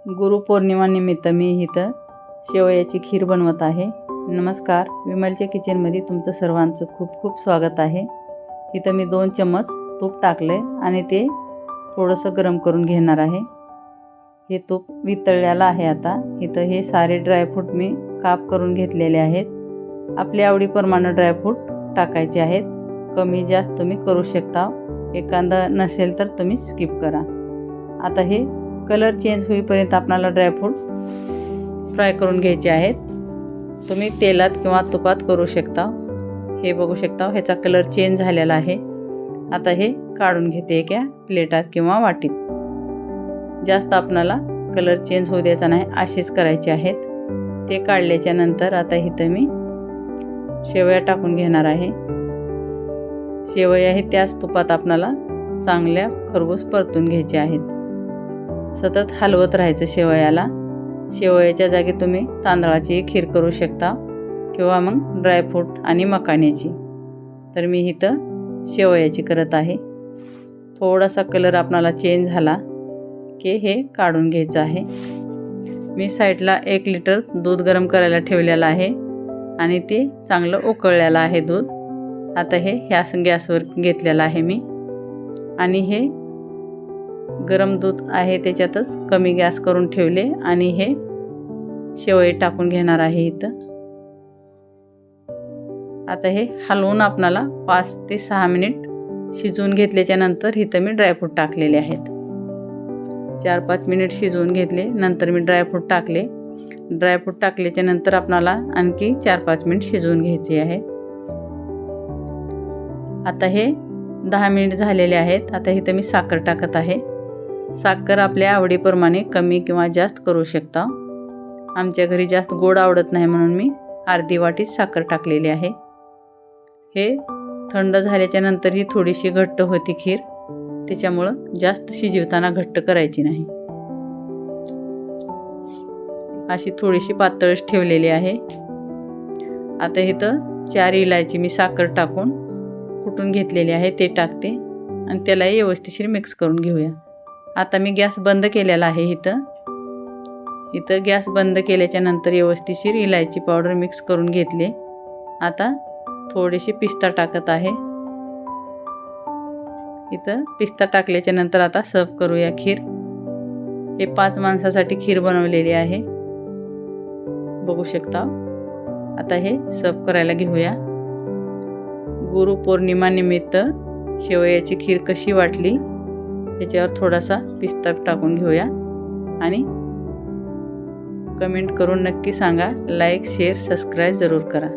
गुरुपौर्णिमानिमित्त मी इथं शेवयाची खीर बनवत आहे। नमस्कार, विमलच्या किचनमध्ये तुमचं सर्वांचं खूप खूप स्वागत आहे। इथं मी 2 चम्मच तूप टाकले आणि ते थोडंसं गरम करून घेणार आहे। हे तूप वितळलेलं आहे। आता इथं हे सारे ड्रायफ्रूट मी काप करून घेतलेले आहेत। आपल्या आवडीप्रमाणे ड्रायफ्रूट टाकायचे आहेत। कमी जास्त तुम्ही करू शकता, एखादा नसेल तर तुम्ही स्किप करा। आता हे कलर चेंज होईपर्यंत आपल्याला ड्रायफ्रूट फ्राय करून घ्यायचे आहेत। तुम्ही तेलात किंवा तुपात करू शकता। हे बघू शकता, ह्याचा कलर चेंज झालेला आहे। आता हे काढून घेते एका प्लेटात किंवा वाटीत। जास्त आपल्याला कलर चेंज होऊ द्यायचा नाही, असेच करायचे आहेत। ते काढल्याच्या नंतर आता इथं मी शेवया टाकून घेणार आहे। शेवया हे त्याच तुपात आपल्याला चांगल्या खरपूस परतून घ्यायचे आहेत। सतत हलवत राहायचं शेवयाला। शेवयाच्या जागी तुम्ही तांदळाची खीर करू शकता किंवा मग ड्रायफ्रूट आणि मखाण्याची। तर मी इथं शेवयाची करत आहे। थोडासा कलर आपल्याला चेंज झाला की हे काढून घ्यायचं आहे। मी साईडला 1 लिटर दूध गरम करायला ठेवलेलं आहे आणि ते चांगलं उकळलेलं आहे दूध। आता हे ह्यास गॅसवर घेतलेलं आहे मी आणि हे गरम दूध आहे त्याच्यातच कमी गॅस करून ठेवले आणि हे शेवया टाकून घेणार आहे इथं। आता हे हलवून आपल्याला 5 ते 6 मिनिट शिजवून घेतल्याच्या नंतर इथं मी ड्रायफ्रूट टाकलेले आहेत। 4-5 मिनिट शिजवून घेतले, नंतर मी ड्रायफ्रूट टाकले। ड्रायफ्रूट टाकल्याच्या नंतर आपल्याला आणखी 4-5 मिनिट शिजवून घ्यायचे आहे। आता हे 10 मिनिट झालेले आहेत। आता इथं मी साखर टाकत आहे। साखर आपल्या आवडीप्रमाणे कमी किंवा जास्त करू शकता। आमच्या घरी जास्त गोड आवडत नाही म्हणून मी अर्धी वाटी साखर टाकलेली आहे। हे थंड झाल्याच्या नंतर ही थोडीशी घट्ट होती खीर, त्याच्यामुळं जास्त शिजवताना घट्ट करायची नाही। अशी थोडीशी पातळच ठेवलेली आहे। आता इथं 4 इलायची मी साखर टाकून कुटून घेतलेली आहे ते टाकते आणि त्यालाही व्यवस्थित मिक्स करून घेऊया। आता मी गॅस बंद केलेला आहे। इथं गॅस बंद केल्याच्या नंतर व्यवस्थित इलायची पावडर मिक्स करून घेतले। आता थोडीशी पिस्ता टाकत आहे। इथं पिस्ता टाकल्याच्या नंतर आता सर्व करूया खीर। हे 5 माणसासाठी खीर बनवलेली आहे, बघू शकता। आता हे सर्व करायला घेऊया। गुरुपौर्णिमा निमित्त शेवयाची खीर कशी वाटली याच्यावर थोडासा पिस्ता टाकून घेऊया आणि कमेंट करून नक्की सांगा। लाईक, शेअर, सबस्क्राईब जरूर करा।